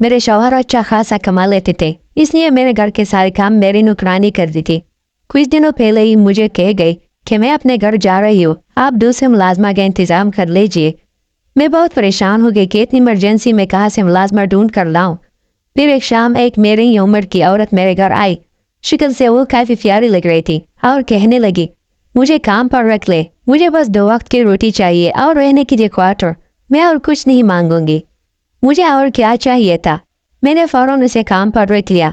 میرے شوہر اچھا خاصا کما لیتے تھے، اس لیے میرے گھر کے سارے کام میری نوکرانی کرتی تھی۔ کچھ دنوں پہلے ہی مجھے کہہ گئی کہ میں اپنے گھر جا رہی ہوں، آپ دوسرے ملازمہ کا انتظام کر لیجئے۔ میں بہت پریشان ہو گئی کہ اتنی ایمرجنسی میں کہاں سے ملازمہ ڈھونڈ کر لاؤں۔ پھر ایک شام ایک میری ہی عمر کی عورت میرے گھر آئی۔ شکل سے وہ کافی پیاری لگ رہی تھی اور کہنے لگی، مجھے کام پر رکھ لے، مجھے بس 2 وقت کی روٹی چاہیے اور رہنے کے لیے کوارٹر، میں اور کچھ نہیں مانگوں گی۔ مجھے اور کیا چاہیے تھا؟ میں نے فوراً اسے کام پر رکھ لیا۔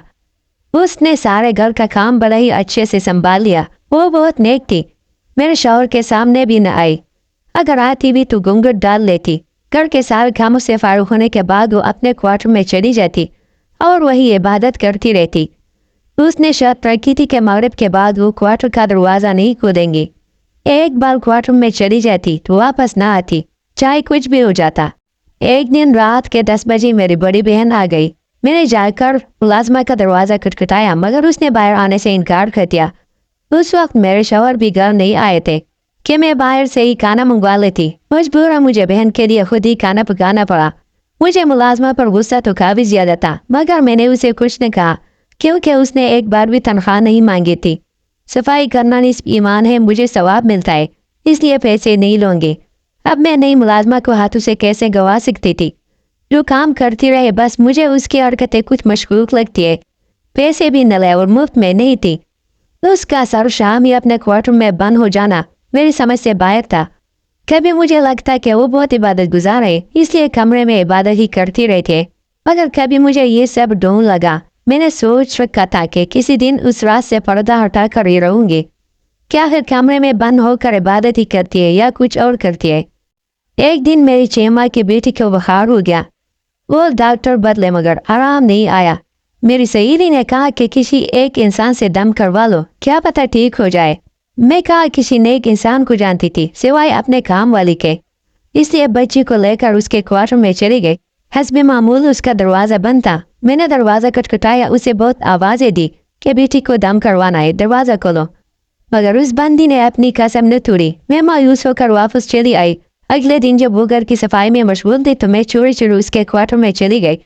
اس نے سارے گھر کا کام بڑا ہی اچھے سے سنبھال لیا۔ وہ بہت نیک تھی، میرے شوہر کے سامنے بھی نہ آئی، اگر آتی بھی تو گھونگھٹ ڈال لیتی۔ گھر کے سارے کاموں سے فارغ ہونے کے بعد وہ اپنے کوارٹر میں چلی جاتی اور وہی عبادت کرتی رہتی۔ اس نے شرط رکھی تھی کہ مغرب کے بعد وہ کوارٹر کا دروازہ نہیں کھولیں گی۔ ایک بار کوارٹر میں چلی جاتی تو واپس نہ آتی، چاہے کچھ بھی ہو جاتا۔ ایک دن رات کے 10 بجے میری بڑی بہن آ گئی۔ میں نے جا کر ملازمہ کا دروازہ کھٹکھٹایا مگر اس نے باہر آنے سے انکار کر دیا۔ اس وقت میرے شوہر بھی گھر نہیں آئے تھے کہ میں باہر سے ہی کھانا منگوا لیتی۔ مجبورا مجھے بہن کے لیے خود ہی کھانا پکانا پڑا۔ مجھے ملازمہ پر غصہ تو کافی زیادہ تھا مگر میں نے اسے کچھ نہ کہا کیونکہ اس نے ایک بار بھی تنخواہ نہیں مانگی تھی۔ صفائی کرنا نصف ایمان ہے، مجھے ثواب ملتا ہے، اس لیے پیسے نہیں لوں گی۔ اب میں نئی ملازمہ کو ہاتھوں سے کیسے گوا سکتی تھی؟ جو کام کرتی رہے، بس مجھے اس کی حرکتیں کچھ مشکوک لگتی ہے۔ پیسے بھی نہ لے اور مفت میں نہیں تھی۔ اس کا سر شام ہی اپنے کوارٹر میں بند ہو جانا میری سمجھ سے باہر تھا۔ کبھی مجھے لگتا کہ وہ بہت عبادت گزار ہے، اس لیے کمرے میں عبادت ہی کرتی رہتی ہے، مگر کبھی مجھے یہ سب ڈھونگ لگا۔ میں نے سوچ رکھا تھا کہ کسی دن اس رات سے پردہ ہٹا کر ہی رہوں گی۔ کیا پھر کمرے میں بند ہو کر عبادت ہی کرتی ہے یا کچھ اور کرتی ہے؟ ایک دن میری چیمہ کی بیٹی کو بخار ہو گیا۔ وہ ڈاکٹر بدلے مگر آرام نہیں آیا۔ میری سہیلی نے کہا کہ کسی ایک انسان سے دم کروا لو، کیا پتہ ٹھیک ہو جائے۔ میں کہا کسی نیک انسان کو جانتی تھی سوائے اپنے کام والی کے، اس لیے بچی کو لے کر اس کے کوارٹر میں چلی گئی۔ حسب معمول اس کا دروازہ بند تھا۔ میں نے دروازہ کھٹکھٹایا، اسے بہت آوازیں دی کہ بیٹی کو دم کروانا ہے، دروازہ کھولو، مگر اس بندی نے اپنی قسم نہ توڑی۔ میں مایوس ہو کر واپس چلی آئی۔ اگلے دن جب وہ گھر کی صفائی میں مشغول تھی تو میں چوری چوری اس کے کوارٹر میں چلی گئی۔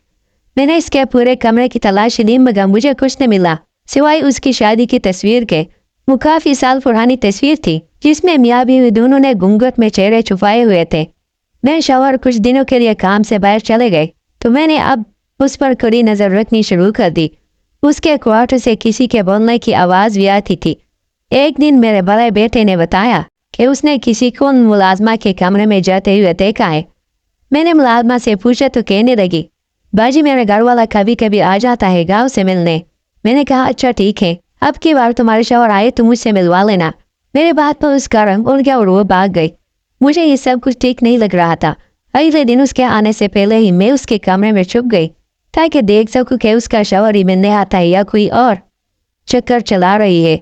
میں نے اس کے پورے کمرے کی تلاش لی مگر مجھے کچھ نہ ملا سوائے اس کی شادی کی تصویر کے۔ وہ کافی سال پرانی تصویر تھی جس میں میاں بیوی دونوں نے گھونگھٹ میں چہرے چھپائے ہوئے تھے۔ میں شوہر کچھ دنوں کے لیے کام سے باہر چلے گئے تو میں نے اب اس پر کڑی نظر رکھنی شروع کر دی۔ اس کے کوارٹر سے کسی کے بولنے کی آواز بھی آتی تھی۔ ایک دن میرے بڑے بیٹے نے بتایا کہ اس نے کسی کو ملازمہ کے کمرے میں جاتے ہوئے دیکھا ہے۔ میں نے ملازمہ سے پوچھا تو کہنے لگی، باجی میرے گھر والا کبھی کبھی آ جاتا ہے گاؤں سے ملنے۔ میں نے کہا اچھا ٹھیک ہے، اب کی بار تمہارے شوہر آئے تو مجھ سے ملوا لینا۔ میرے بات پر اس کا رنگ اڑ گیا اور وہ بھاگ گئی۔ مجھے یہ سب کچھ ٹھیک نہیں لگ رہا تھا۔ اگلے دن اس کے آنے سے پہلے ہی میں اس کے کمرے میں چھپ گئی تاکہ دیکھ سکوں کہ اس کا شوہر ہی ملنے آتا ہے یا کوئی اور چکر چلا رہی ہے۔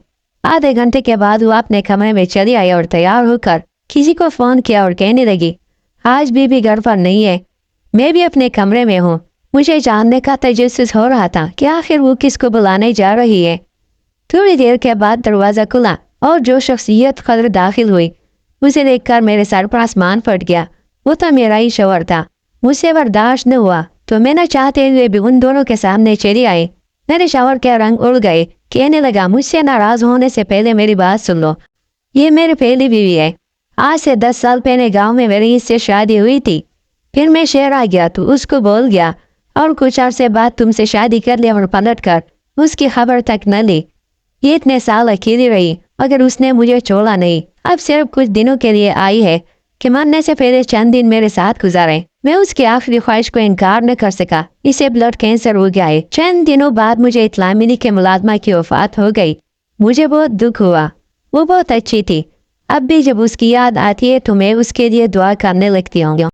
آدھے گھنٹے کے بعد وہ اپنے کمرے میں چلی آئی اور تیار ہو کر کسی کو فون کیا اور کہنے لگی، آج بھی گھر پر نہیں ہے، میں بھی اپنے کمرے میں ہوں۔ مجھے جاننے کا تجسس ہو رہا تھا کہ آخر وہ کس کو بلانے جا رہی ہے۔ تھوڑی دیر کے بعد دروازہ کھلا اور جو شخصیت قدر داخل ہوئی اسے دیکھ کر میرے سر پر آسمان پھٹ گیا۔ وہ تو میرا ہی شوہر تھا۔ مجھ سے برداشت نہ ہوا تو میں نہ چاہتے ہوئے بھی ان دونوں کے سامنے چلی آئی۔ میرے شوہر کے رنگ اڑ گئے، کہنے لگا مجھ سے ناراض ہونے سے پہلے میری بات سن لو، یہ میری پہلی بیوی ہے۔ آج سے 10 سال پہلے گاؤں میں میری اس سے شادی ہوئی تھی، پھر میں شہر آ گیا تو اس کو بول گیا اور کچھ عرصے بعد تم سے شادی کر لیا اور پلٹ کر اس کی خبر تک نہ لی۔ یہ اتنے سال اکیلی رہی مگر اس نے مجھے چھوڑا نہیں۔ اب صرف کچھ دنوں کے لیے آئی ہے کہ مرنے سے پہلے چند دن میرے ساتھ گزارے۔ میں اس کی آخری خواہش کو انکار نہ کر سکا۔ اسے بلڈ کینسر ہو گیا ہے۔ چند دنوں بعد مجھے اطلاع ملی کہ ملازمہ کی وفات ہو گئی۔ مجھے بہت دکھ ہوا، وہ بہت اچھی تھی۔ اب بھی جب اس کی یاد آتی ہے تو میں اس کے لیے دعا کرنے لگتی ہوں۔